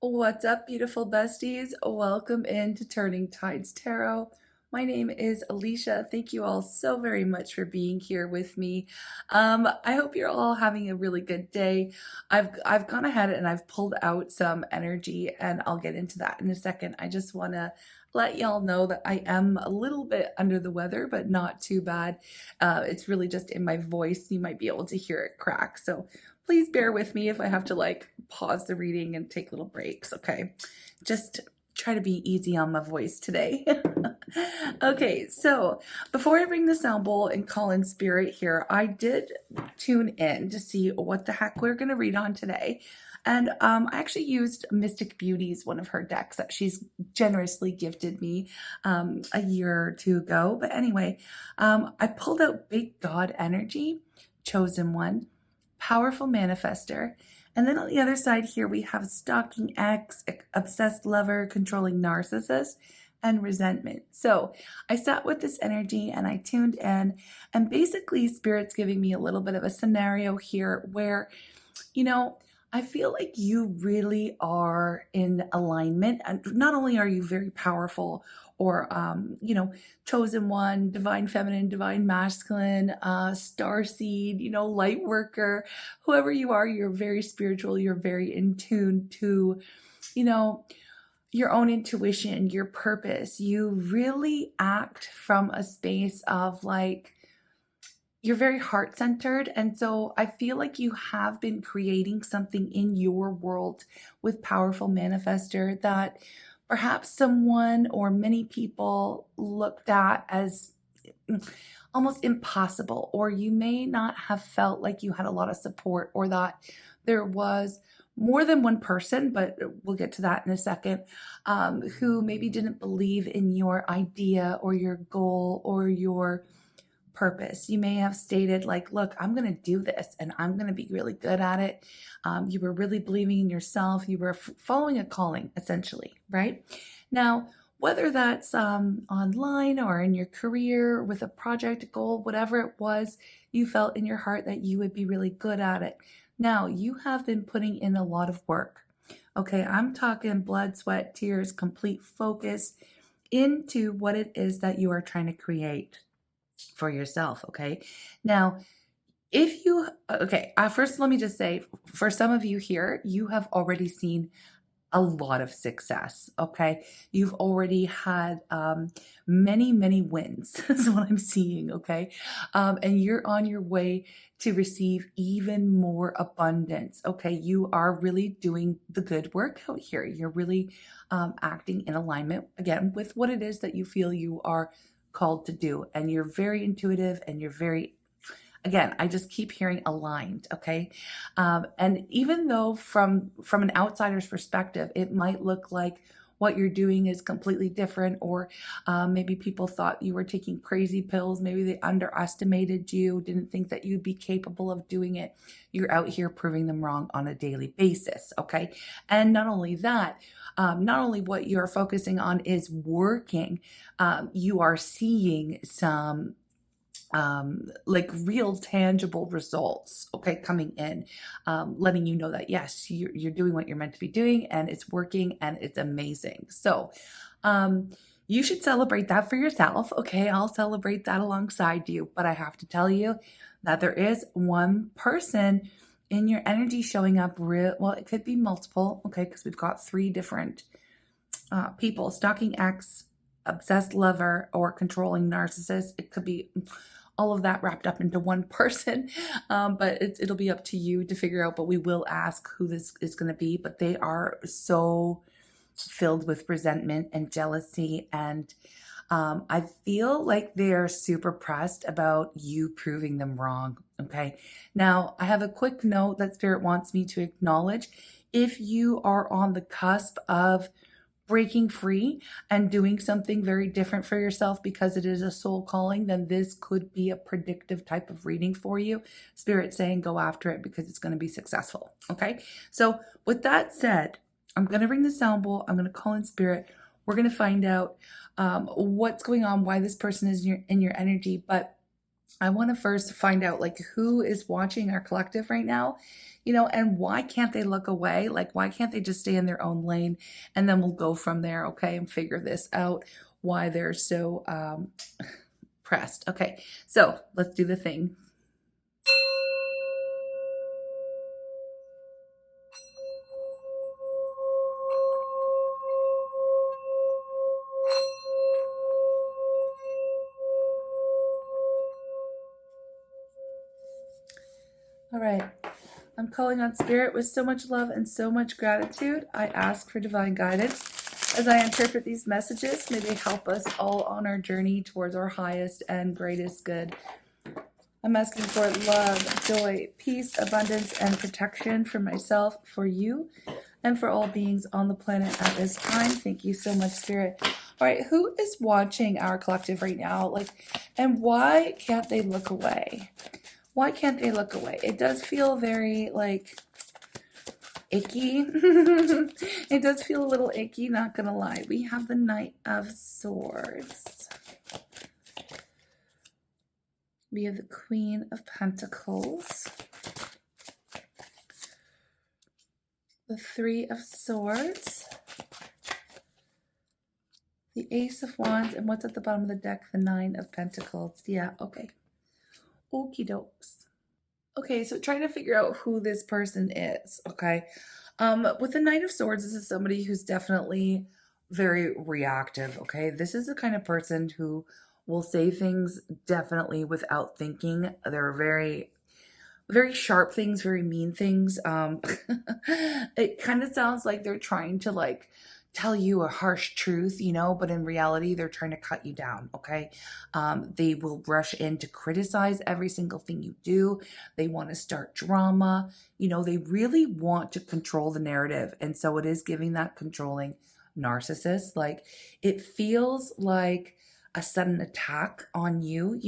What's up, beautiful besties? Welcome into Turning Tides Tarot. My name is Alicia. Thank you all so very much for being here with me. I hope you're all having a really good day. I've gone ahead and I've pulled out some energy, and I'll get into that in a second. I just want to let y'all know that I am a little bit under the weather, but not too bad. It's really just in my voice. You might be able to hear it crack. So please bear with me if I have to pause the reading and take little breaks, okay? Just try to be easy on my voice today. Okay, so before I bring the sound bowl and call in spirit here, I did tune in to see what the heck we're going to read on today. And I actually used Mystic Beauty's one of her decks that she's generously gifted me a year or two ago. But anyway, I pulled out Big God Energy, Chosen One, Powerful Manifester. And then on the other side here, we have Stalking Ex, Obsessed Lover, Controlling Narcissist, and Resentment. So I sat with this energy and I tuned in, and basically Spirit's giving me a little bit of a scenario here where, you know, I feel like you really are in alignment. And not only are you very powerful or, chosen one, divine feminine, divine masculine, star seed, light worker, whoever you are, you're very spiritual. You're very in tune to, you know, your own intuition, your purpose. You really act from a space of you're very heart centered. And so I feel like you have been creating something in your world with Powerful Manifester that perhaps someone or many people looked at as almost impossible, or you may not have felt like you had a lot of support, or that there was more than one person, but we'll get to that in a second, who maybe didn't believe in your idea or your goal or your purpose. You may have stated look, I'm going to do this and I'm going to be really good at it. You were really believing in yourself. You were following a calling, essentially, right? Now, whether that's online or in your career with a project goal, whatever it was, you felt in your heart that you would be really good at it. Now, you have been putting in a lot of work. Okay, I'm talking blood, sweat, tears, complete focus into what it is that you are trying to create for yourself. Okay. Now, first, let me just say, for some of you here, you have already seen a lot of success. Okay. You've already had many, many wins, is what I'm seeing. Okay. And you're on your way to receive even more abundance. Okay. You are really doing the good work out here. You're really acting in alignment, again, with what it is that you feel you are called to do. And you're very intuitive, and you're very, again, I just keep hearing aligned. Okay. And even though from an outsider's perspective, it might look like what you're doing is completely different, or maybe people thought you were taking crazy pills. Maybe they underestimated you, didn't think that you'd be capable of doing it. You're out here proving them wrong on a daily basis. Okay. And not only that, not only what you're focusing on is working, you are seeing some real tangible results, okay, coming in, letting you know that yes, you're doing what you're meant to be doing, and it's working, and it's amazing. So you should celebrate that for yourself. Okay, I'll celebrate that alongside you, but I have to tell you that there is one person in your energy showing up well, it could be multiple, okay, because we've got three different people: stalking ex, obsessed lover, or controlling narcissist. It could be all of that wrapped up into one person, but it'll be up to you to figure out. But we will ask who this is going to be. But they are so filled with resentment and jealousy, and I feel like they're super pressed about you proving them wrong. Okay, now I have a quick note that Spirit wants me to acknowledge. If you are on the cusp of breaking free and doing something very different for yourself because it is a soul calling, then this could be a predictive type of reading for you. Spirit saying go after it because it's going to be successful. Okay. So with that said, I'm going to ring the sound bowl. I'm going to call in Spirit. We're going to find out what's going on, why this person is in your energy. But I want to first find out who is watching our collective right now. and why can't they look away? Like, why can't they just stay in their own lane? And then we'll go from there, okay, and figure this out, why they're so pressed. Okay, so let's do the thing. All right. I'm calling on Spirit with so much love and so much gratitude. I ask for divine guidance as I interpret these messages. May they help us all on our journey towards our highest and greatest good. I'm asking for love, joy, peace, abundance, and protection for myself, for you, and for all beings on the planet at this time. Thank you so much, Spirit. All right, who is watching our collective right now? And why can't they look away? Why can't they look away? It does feel very, icky. It does feel a little icky, not gonna lie. We have the Knight of Swords. We have the Queen of Pentacles. The Three of Swords. The Ace of Wands. And what's at the bottom of the deck? The Nine of Pentacles. Yeah, okay. Okie dokes. Okay, so trying to figure out who this person is, okay? With the Knight of Swords, this is somebody who's definitely very reactive, okay? This is the kind of person who will say things definitely without thinking. They're very, very sharp things, very mean things. It kind of sounds like they're trying to tell you a harsh truth, but in reality, they're trying to cut you down, okay? They will rush in to criticize every single thing you do. They want to start drama. They really want to control the narrative. And so it is giving that controlling narcissist. It feels like a sudden attack on you.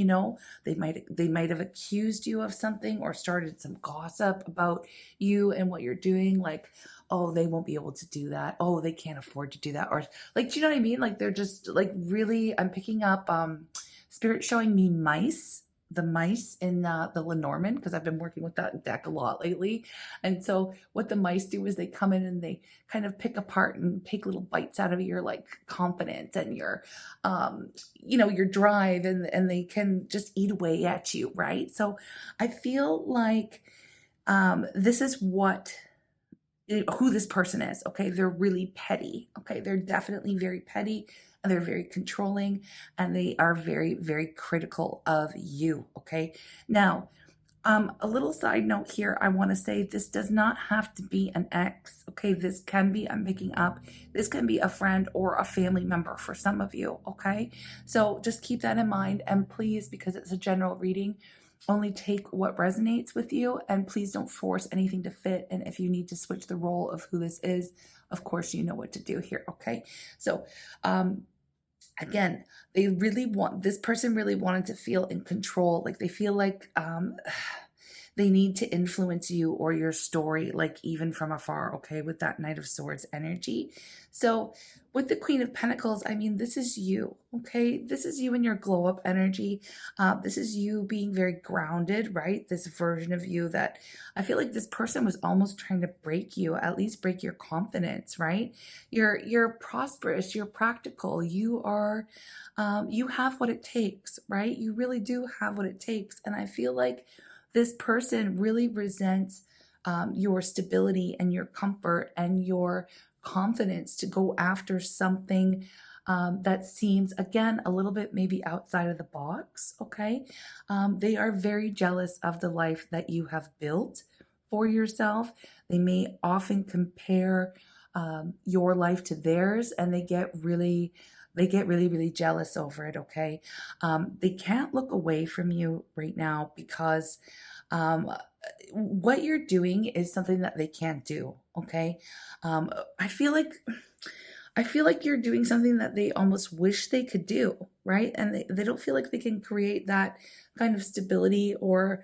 They might have accused you of something or started some gossip about you and what you're doing. Oh, they won't be able to do that. Oh, they can't afford to do that. Or do you know what I mean? They're just really, I'm picking up Spirit showing me the mice in the Lenormand, because I've been working with that deck a lot lately. And so what the mice do is they come in and they kind of pick apart and take little bites out of your confidence and your your drive, and they can just eat away at you, right? So I feel like this is who this person is, okay? They're really petty, okay? They're definitely very petty, and they're very controlling, and they are very, very critical of you, okay? Now, a little side note here, I want to say this does not have to be an ex, okay? This can be, I'm picking up, this can be a friend or a family member for some of you, okay? So just keep that in mind, and please, because it's a general reading, only take what resonates with you, and please don't force anything to fit. And if you need to switch the role of who this is, of course, you know what to do here, okay? So, again, this person really wanted to feel in control. They feel like they need to influence you or your story, even from afar, okay, with that Knight of Swords energy. So with the Queen of Pentacles, I mean, this is you, okay? This is you in your glow up energy. This is you being very grounded, right? This version of you that I feel like this person was almost trying to break you, at least break your confidence, right? You're prosperous, you're practical, you are, you have what it takes, right? You really do have what it takes. And I feel like this person really resents your stability and your comfort and your confidence to go after something that seems, again, a little bit maybe outside of the box, okay? They are very jealous of the life that you have built for yourself. They may often compare your life to theirs, and they get really, really jealous over it, okay? They can't look away from you right now because what you're doing is something that they can't do, okay? I feel like you're doing something that they almost wish they could do, right? And they don't feel like they can create that kind of stability or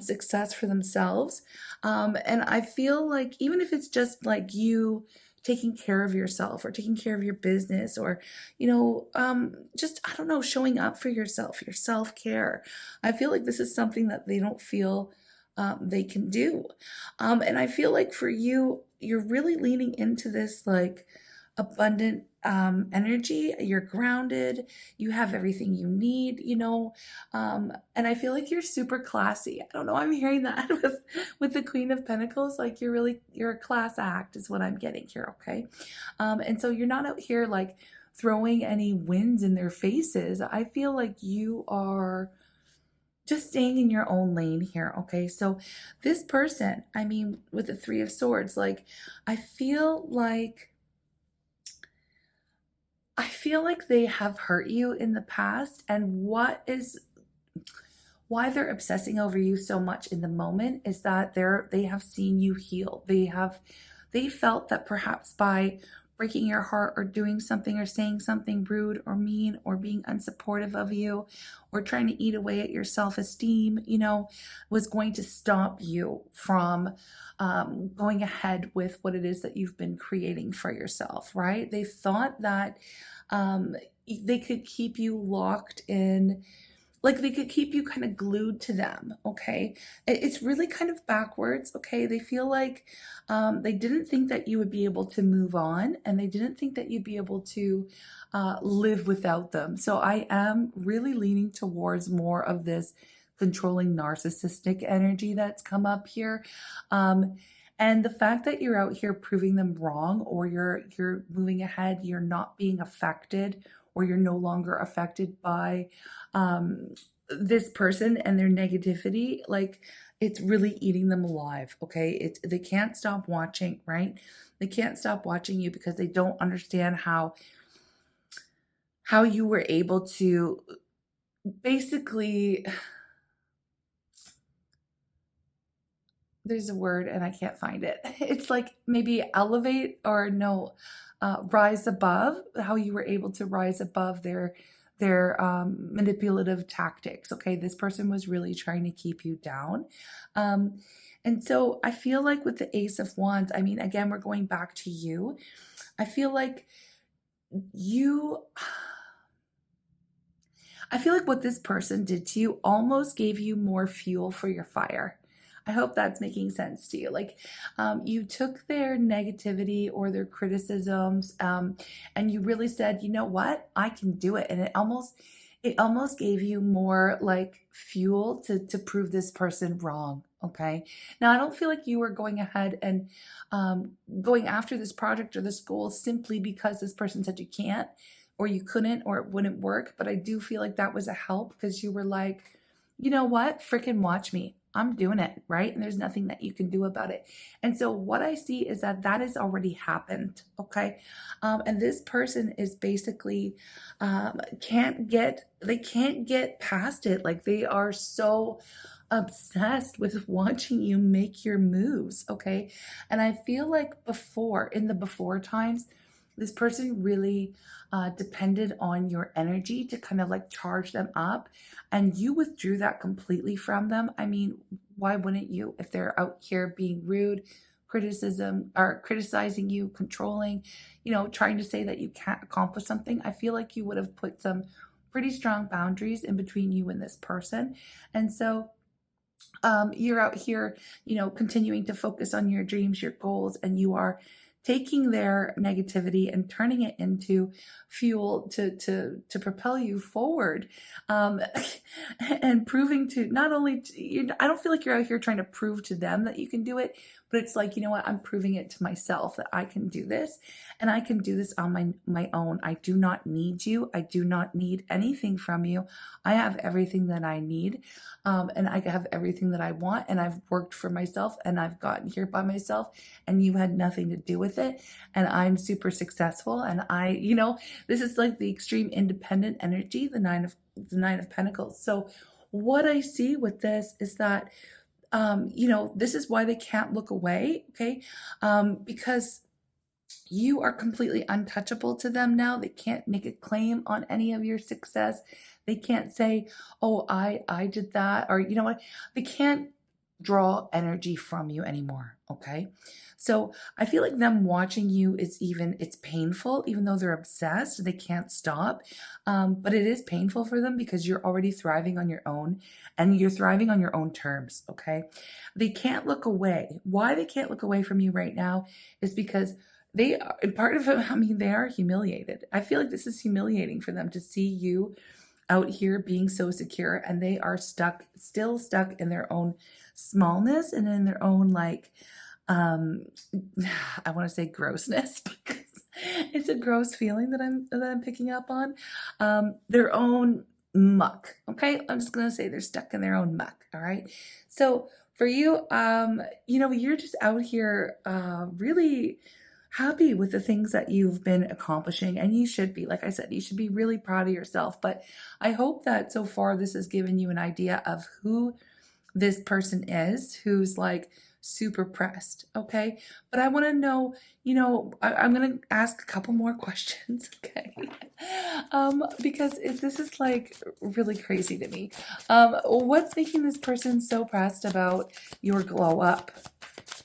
success for themselves. And I feel like even if it's just you taking care of yourself or taking care of your business or, just, I don't know, showing up for yourself, your self-care. I feel like this is something that they don't feel they can do. And I feel like for you, you're really leaning into this like abundant energy. You're grounded. You have everything you need, and I feel like you're super classy. I don't know. I'm hearing that with the Queen of Pentacles. Like you're a class act is what I'm getting here. Okay. And so you're not out here like throwing any winds in their faces. I feel like you are just staying in your own lane here. Okay. So this person, I mean, with the Three of Swords, like I feel like they have hurt you in the past, and why they're obsessing over you so much in the moment is that they have seen you heal. They felt that perhaps by breaking your heart or doing something or saying something rude or mean or being unsupportive of you or trying to eat away at your self-esteem, was going to stop you from going ahead with what it is that you've been creating for yourself, right? They thought that um, they could keep you locked in, like they could keep you kind of glued to them. Okay. It's really kind of backwards. Okay. They feel like they didn't think that you would be able to move on, and they didn't think that you'd be able to live without them. So I am really leaning towards more of this controlling narcissistic energy that's come up here. Um, and the fact that you're out here proving them wrong, or you're moving ahead, you're not being affected, or you're no longer affected by um, this person and their negativity, like it's really eating them alive. Okay. They can't stop watching, right? They can't stop watching you because they don't understand how you were able to basically, there's a word and I can't find it. It's like maybe elevate, or no, rise above, how you were able to rise above their manipulative tactics. Okay, this person was really trying to keep you down. Um, and so I feel like with the Ace of Wands, I mean, again, we're going back to you. I feel like you I feel like what this person did to you almost gave you more fuel for your fire. I hope that's making sense to you. Like, you took their negativity or their criticisms, and you really said, you know what, I can do it. And it almost gave you more like fuel to prove this person wrong. Okay. Now, I don't feel like you were going ahead and going after this project or this goal simply because this person said you can't, or you couldn't, or it wouldn't work. But I do feel like that was a help because you were like, you know what? Freaking watch me. I'm doing it, right? And there's nothing that you can do about it. And so what I see is that has already happened, okay? And this person is basically they can't get past it. Like they are so obsessed with watching you make your moves, okay? And I feel like in the before times, this person really depended on your energy to kind of like charge them up, and you withdrew that completely from them. I mean, why wouldn't you? If they're out here being rude, criticizing you, controlling, trying to say that you can't accomplish something, I feel like you would have put some pretty strong boundaries in between you and this person. And so you're out here, continuing to focus on your dreams, your goals, and you are taking their negativity and turning it into fuel to propel you forward, um, and proving to not only I don't feel like you're out here trying to prove to them that you can do it, but it's like, you know what, I'm proving it to myself that I can do this, and I can do this on my own. I do not need you. I do not need anything from you. I have everything that I need, and I have everything that I want, and I've worked for myself, and I've gotten here by myself, and you had nothing to do with it, and I'm super successful, and this is like the extreme independent energy, the Nine of Pentacles. So what I see with this is that this is why they can't look away, okay? Because you are completely untouchable to them now. They can't make a claim on any of your success. They can't say, "Oh, I did that," or you know what? They can't. draw energy from you anymore. Okay. So I feel like them watching you it's painful, even though they're obsessed, they can't stop. But it is painful for them because you're already thriving on your own and you're thriving on your own terms. Okay. They can't look away. Why they can't look away from you right now is because they are part of it. I mean, they are humiliated. I feel like this is humiliating for them to see you out here being so secure and they are still stuck in their own smallness and in their own like um I want to say grossness because it's a gross feeling that I'm picking up on. Their own muck. Okay, I'm just gonna say they're stuck in their own muck. All right. So for you, you're just out here really happy with the things that you've been accomplishing, and you should be. Like I said, you should be really proud of yourself. But I hope that so far this has given you an idea of who this person is who's like super pressed. Okay. But I want to know, I'm going to ask a couple more questions. Okay. Because this is like really crazy to me. What's making this person so pressed about your glow up?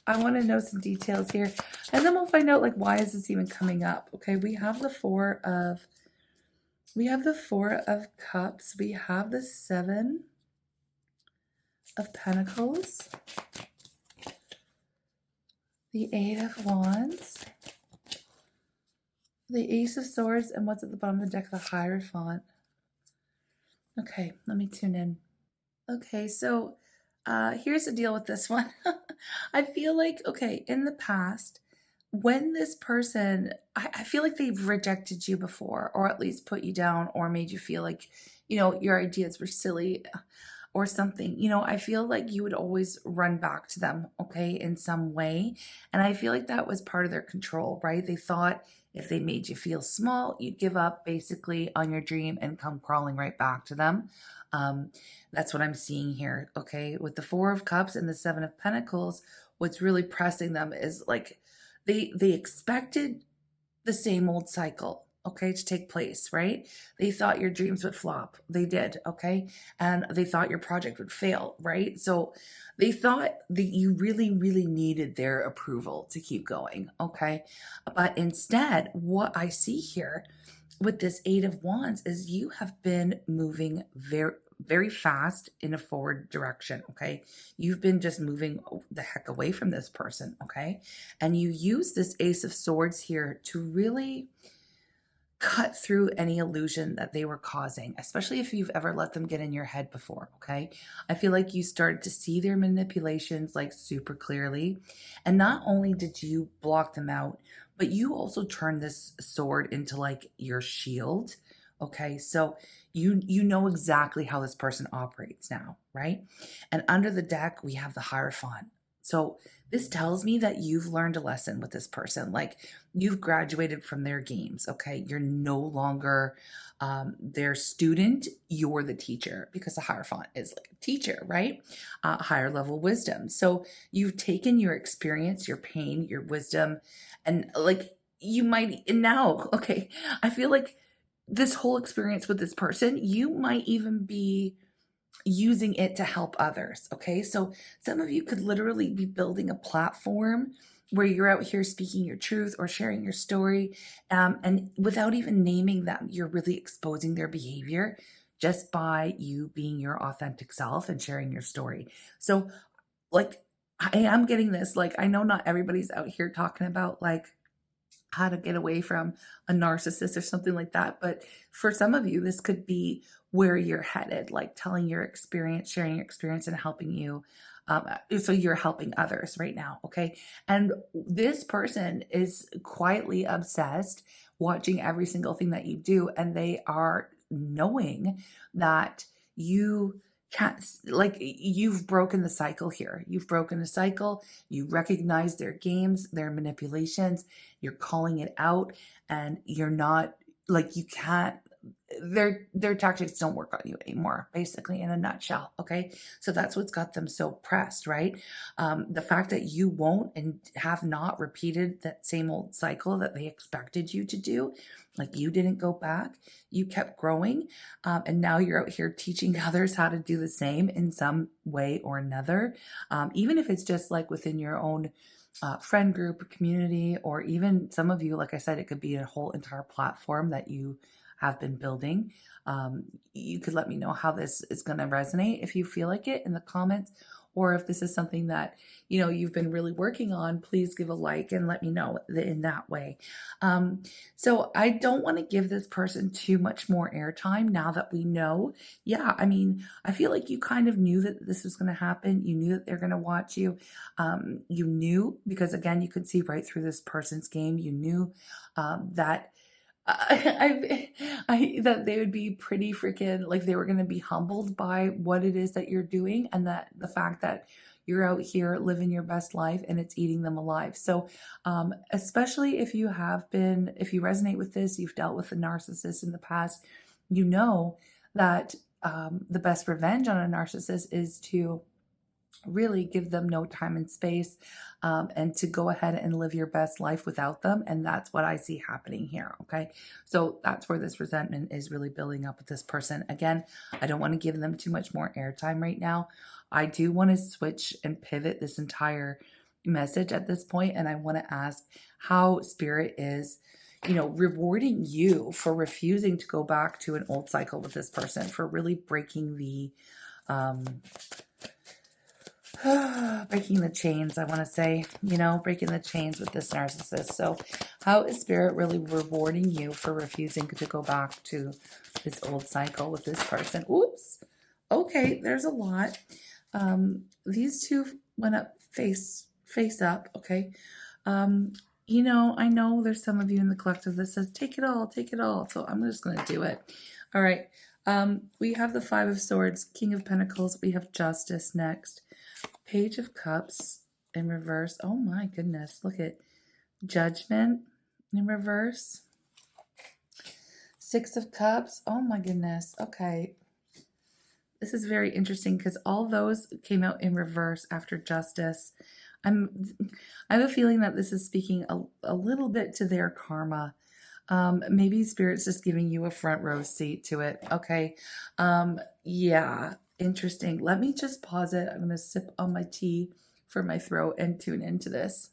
I want to know some details here. And then we'll find out like why is this even coming up? Okay, we have the four of cups. We have the 7 of pentacles. The 8 of wands. The ace of swords, and what's at the bottom of the deck? The Hierophant. Okay, let me tune in. Okay, so here's the deal with this one. I feel like, okay, in the past, when this person, I feel like they've rejected you before, or at least put you down, or made you feel like, your ideas were silly or something. I feel like you would always run back to them, okay, in some way. And I feel like that was part of their control, right? They thought if they made you feel small, you'd give up basically on your dream and come crawling right back to them. That's what I'm seeing here, okay? With the 4 of cups and the 7 of pentacles, what's really pressing them is like they expected the same old cycle, okay, to take place, right? They thought your dreams would flop. They did, okay? And they thought your project would fail, right? So they thought that you really, really needed their approval to keep going, okay? But instead, what I see here with this 8 of wands is you have been moving very, very fast in a forward direction, okay? You've been just moving the heck away from this person, okay? And you use this ace of swords here to really cut through any illusion that they were causing, especially if you've ever let them get in your head before, okay? I feel like you started to see their manipulations like super clearly. And not only did you block them out, but you also turned this sword into like your shield, okay? So you know exactly how this person operates now, right? And under the deck, we have the Hierophant. So this tells me that you've learned a lesson with this person. Like you've graduated from their games, okay? You're no longer their student, you're the teacher, because the Hierophant is like a teacher, right? Higher level wisdom. So you've taken your experience, your pain, your wisdom, and like you might, and now, okay, I feel like this whole experience with this person, you might even be using it to help others. Okay. So some of you could literally be building a platform where you're out here speaking your truth or sharing your story. And without even naming them, you're really exposing their behavior just by you being your authentic self and sharing your story. So, like, I am getting this. Like, I know not everybody's out here talking about like how to get away from a narcissist or something like that. But for some of you, this could be where you're headed, like telling your experience, sharing your experience, and helping you. So you're helping others right now, okay? And this person is quietly obsessed, watching every single thing that you do, and they are knowing that you can't, like, you've broken the cycle here. You've broken the cycle. You recognize their games, their manipulations. You're calling it out, and you're not like you can't their tactics don't work on you anymore, basically, in a nutshell. Okay, so that's what's got them so pressed, right? The fact that you won't and have not repeated that same old cycle that they expected you to do, like you didn't go back, you kept growing, and now you're out here teaching others how to do the same in some way or another, even if it's just like within your own friend group or community, or even some of you, like I said, it could be a whole entire platform that you have been building. You could let me know how this is going to resonate if you feel like it in the comments, or if this is something that you've been really working on. Please give a like and let me know in that way. So I don't want to give this person too much more airtime now that we know. Yeah, I mean, I feel like you kind of knew that this was going to happen. You knew that they're going to watch you. You knew, because again, you could see right through this person's game. You knew that that they would be pretty freaking, like, they were going to be humbled by what it is that you're doing, and that the fact that you're out here living your best life and it's eating them alive. So especially if you resonate with this, you've dealt with a narcissist in the past, you know that the best revenge on a narcissist is to really give them no time and space, and to go ahead and live your best life without them. And that's what I see happening here. Okay. So that's where this resentment is really building up with this person. Again, I don't want to give them too much more airtime right now. I do want to switch and pivot this entire message at this point, and I want to ask how spirit is rewarding you for refusing to go back to an old cycle with this person, for really breaking the breaking the chains, I want to say, breaking the chains with this narcissist. So how is spirit really rewarding you for refusing to go back to this old cycle with this person? Oops. Okay, there's a lot. These two went up face up. Okay. I know there's some of you in the collective that says, take it all, take it all. So I'm just going to do it. All right. We have the Five of Swords, King of Pentacles. We have Justice next. Page of Cups in reverse. Oh my goodness. Look at Judgment in reverse. Six of Cups. Oh my goodness. Okay. This is very interesting because all those came out in reverse after Justice. I have a feeling that this is speaking a little bit to their karma. Maybe Spirit's just giving you a front row seat to it. Okay. Yeah. Interesting. Let me just pause it. I'm going to sip on my tea for my throat and tune into this.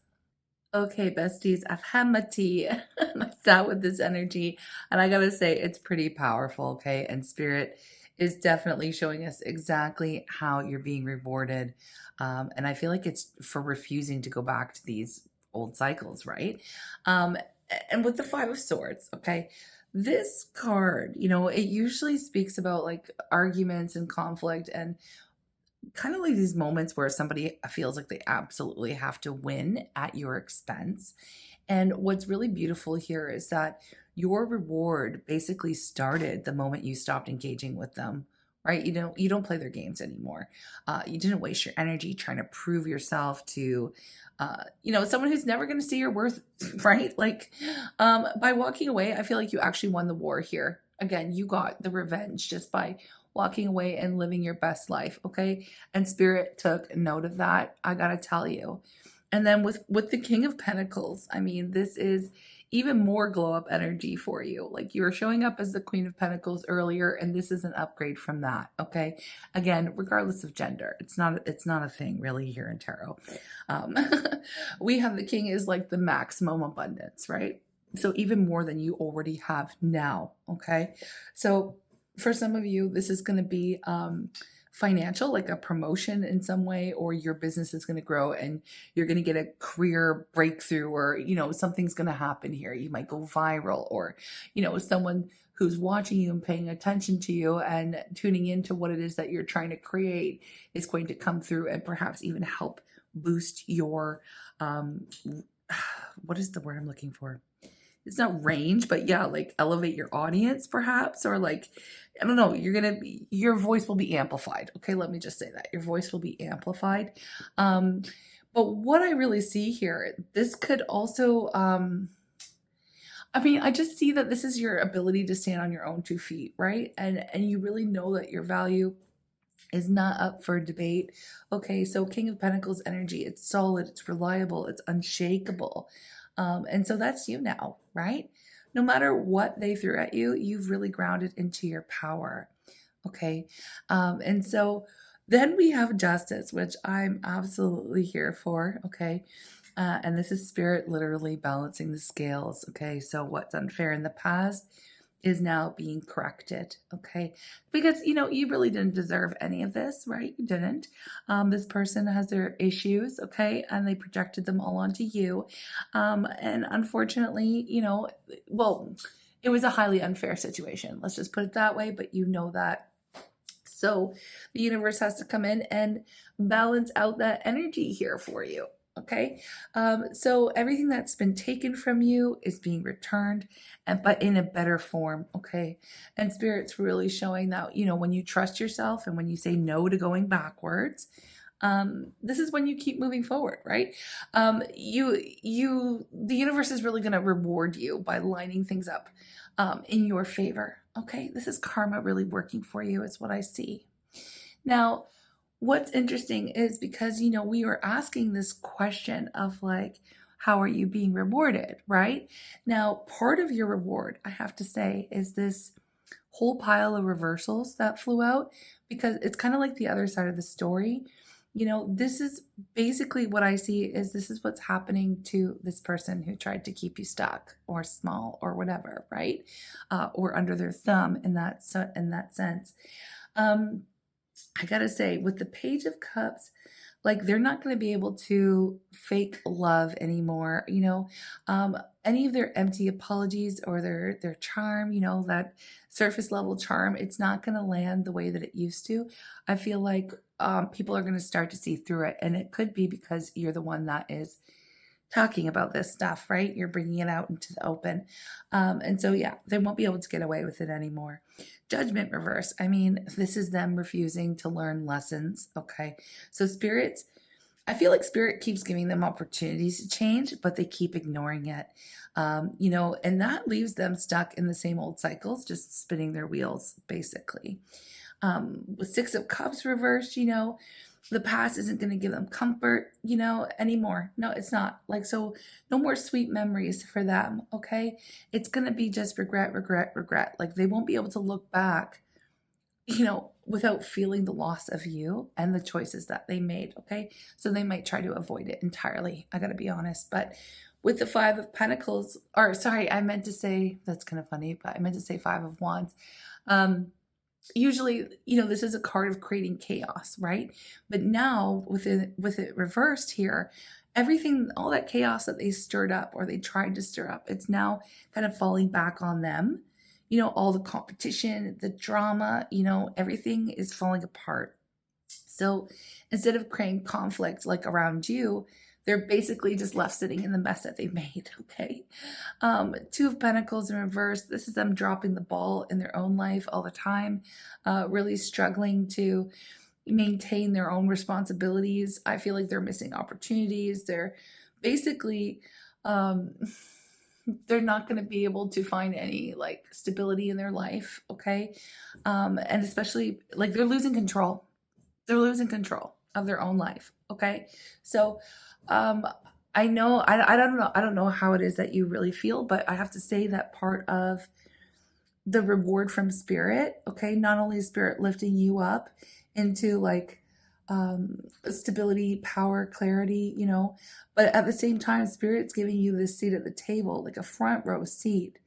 Okay, besties, I've had my tea and I sat with this energy, and I gotta say, it's pretty powerful, okay? And Spirit is definitely showing us exactly how you're being rewarded. And I feel like it's for refusing to go back to these old cycles, right? And with the Five of Swords, okay? This card, it usually speaks about like arguments and conflict, and kind of like these moments where somebody feels like they absolutely have to win at your expense. And what's really beautiful here is that your reward basically started the moment you stopped engaging with them, right? You don't play their games anymore. You didn't waste your energy trying to prove yourself to someone who's never going to see your worth, right? Like, by walking away, I feel like you actually won the war here. Again, you got the revenge just by walking away and living your best life, okay? And Spirit took note of that, I gotta tell you. And then with the King of Pentacles, I mean, this is even more glow up energy for you. Like, you were showing up as the Queen of Pentacles earlier, and this is an upgrade from that, okay? Again, regardless of gender, it's not a thing really here in tarot. We have the King is like the maximum abundance, right? So even more than you already have now, okay? So for some of you, this is going to be financial, like a promotion in some way, or your business is going to grow and you're going to get a career breakthrough, or, something's going to happen here. You might go viral, or, someone who's watching you and paying attention to you and tuning into what it is that you're trying to create is going to come through and perhaps even help boost your, what is the word I'm looking for? It's not range, but yeah, like elevate your audience perhaps, or like, I don't know, your voice will be amplified. Okay, let me just say that your voice will be amplified. But what I really see here, this could also, I mean, I just see that this is your ability to stand on your own 2 feet, right? And you really know that your value is not up for debate. Okay, so King of Pentacles energy, it's solid, it's reliable, it's unshakable. And so that's you now, right? No matter what they threw at you, you've really grounded into your power. Okay. And so then we have justice, which I'm absolutely here for. Okay. And this is spirit literally balancing the scales. Okay. So what's unfair in the past is now being corrected. Okay. Because, you really didn't deserve any of this, right? You didn't. This person has their issues. Okay. And they projected them all onto you. And unfortunately, well, it was a highly unfair situation. Let's just put it that way. But you know that. So the universe has to come in and balance out that energy here for you. Okay. So everything that's been taken from you is being returned, but in a better form. Okay. And spirit's really showing that, when you trust yourself and when you say no to going backwards, this is when you keep moving forward, right? The universe is really going to reward you by lining things up in your favor. Okay, this is karma really working for you, is what I see. Now, what's interesting is because, we were asking this question of like, how are you being rewarded, right? Now, part of your reward, I have to say, is this whole pile of reversals that flew out, because it's kind of like the other side of the story. This is basically what I see is this is what's happening to this person who tried to keep you stuck or small or whatever, right? Or under their thumb in that sense. I gotta say, with the Page of Cups, like they're not going to be able to fake love anymore. Any of their empty apologies or their charm, that surface level charm, it's not going to land the way that it used to. I feel like people are going to start to see through it, and it could be because you're the one that is talking about this stuff, right? You're bringing it out into the open. And so, yeah, they won't be able to get away with it anymore. Judgment reverse. I mean, this is them refusing to learn lessons. Okay. So spirits, I feel like spirit keeps giving them opportunities to change, but they keep ignoring it. And that leaves them stuck in the same old cycles, just spinning their wheels, basically. With Six of Cups reversed, the past isn't going to give them comfort, anymore. No, it's not. Like, so no more sweet memories for them. Okay. It's going to be just regret, regret, regret. Like they won't be able to look back, without feeling the loss of you and the choices that they made. Okay. So they might try to avoid it entirely. I got to be honest. But with the Five of Pentacles, or sorry, I meant to say, that's kind of funny, but I meant to say Five of Wands. Usually, this is a card of creating chaos, right? But now with it reversed here, everything, all that chaos that they stirred up or they tried to stir up, it's now kind of falling back on them. All the competition, the drama, everything is falling apart. So instead of creating conflict like around you, they're basically just left sitting in the mess that they've made. Okay. Two of Pentacles in reverse. This is them dropping the ball in their own life all the time, really struggling to maintain their own responsibilities. I feel like they're missing opportunities. They're basically, they're not going to be able to find any like stability in their life. Okay. And especially like they're losing control. They're losing control of their own life. Okay. So, I know, I don't know. I don't know how it is that you really feel, but I have to say that part of the reward from spirit, okay, not only is spirit lifting you up into like, stability, power, clarity, but at the same time, spirit's giving you this seat at the table, like a front row seat,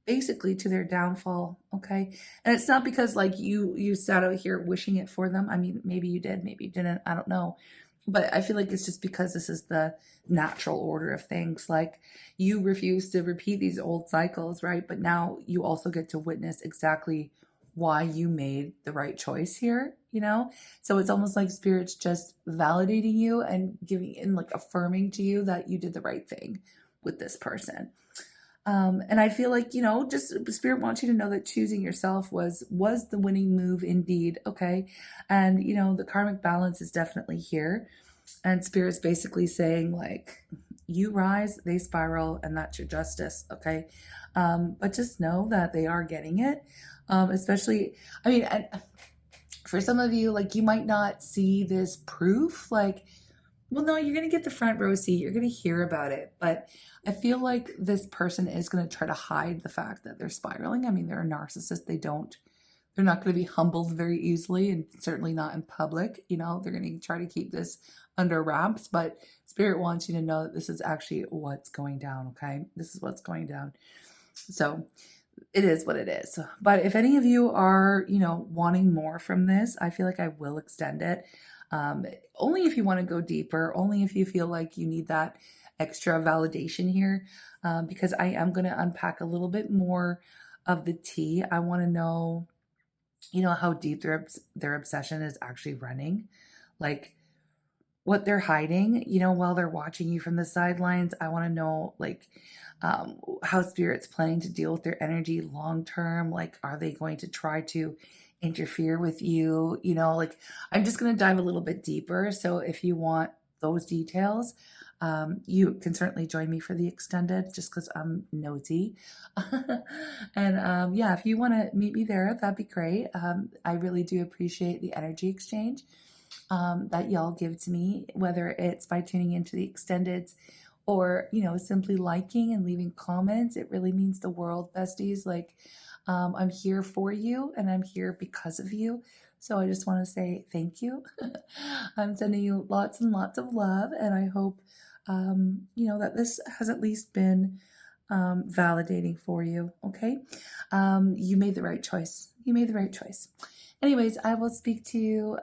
basically to their downfall. Okay. And it's not because like you sat out here wishing it for them. I mean, maybe you did, maybe you didn't. I don't know. But I feel like it's just because this is the natural order of things. Like you refuse to repeat these old cycles, right? But now you also get to witness exactly why you made the right choice here, So it's almost like spirit's just validating you and giving and like affirming to you that you did the right thing with this person. And I feel like, just spirit wants you to know that choosing yourself was the winning move indeed. Okay. And, the karmic balance is definitely here. And spirit's basically saying like, You rise, they spiral, and that's your justice, okay? But just know that they are getting it. Especially, I mean, and for some of you, like, you might not see this proof, like, well, no, you're going to get the front row seat. You're going to hear about it. But I feel like this person is going to try to hide the fact that they're spiraling. I mean, they're a narcissist. They're not going to be humbled very easily, and certainly not in public. You know, they're going to try to keep this under wraps. But Spirit wants you to know that this is actually what's going down. Okay. This is what's going down. So it is what it is. But if any of you are, wanting more from this, I feel like I will extend it. Only if you want to go deeper, only if you feel like you need that extra validation here, because I am going to unpack a little bit more of the tea. I want to know, how deep their obsession is actually running, like what they're hiding, while they're watching you from the sidelines. I want to know, like, how spirit's planning to deal with their energy long term. Like, are they going to try to interfere with you? Like, I'm just going to dive a little bit deeper. So if you want those details, you can certainly join me for the extended, just because I'm nosy. And yeah, if you want to meet me there, that'd be great. I really do appreciate the energy exchange that y'all give to me, whether it's by tuning into the extendeds or, simply liking and leaving comments. It really means the world, besties. Like, I'm here for you and I'm here because of you. So I just want to say thank you. I'm sending you lots and lots of love. And I hope, that this has at least been validating for you. Okay. You made the right choice. You made the right choice. Anyways, I will speak to you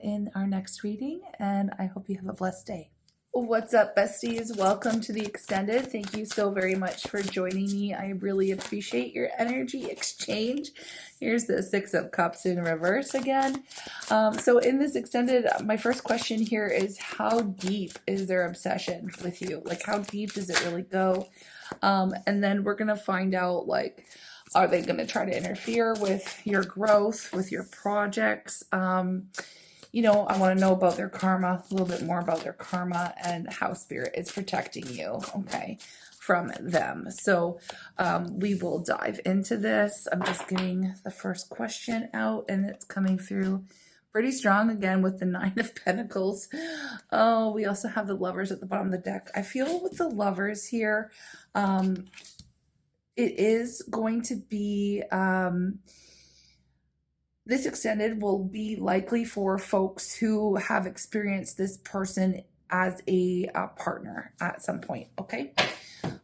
in our next reading, and I hope you have a blessed day. What's up, besties? Welcome to the extended. Thank you so very much for joining me. I really appreciate your energy exchange. Here's the Six of Cups in reverse again. So in this extended, my first question here is, how deep is their obsession with you? Like, how deep does it really go? And then we're going to find out, like, are they going to try to interfere with your growth, with your projects? I want to know about their karma, a little bit more about their karma and how spirit is protecting you, okay, from them. So we will dive into this. I'm just getting the first question out, and it's coming through pretty strong again with the Nine of Pentacles. Oh, we also have the Lovers at the bottom of the deck. I feel with the Lovers here, it is going to be, this extended will be likely for folks who have experienced this person as a partner at some point, okay?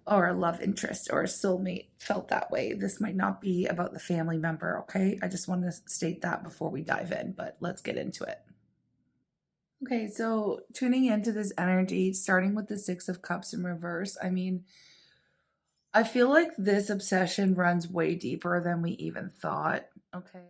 Or a love interest or a soulmate felt that way. This might not be about the family member, okay? I just want to state that before we dive in, but let's get into it. Okay, so tuning into this energy, starting with the Six of Cups in reverse, I mean, I feel like this obsession runs way deeper than we even thought. Okay.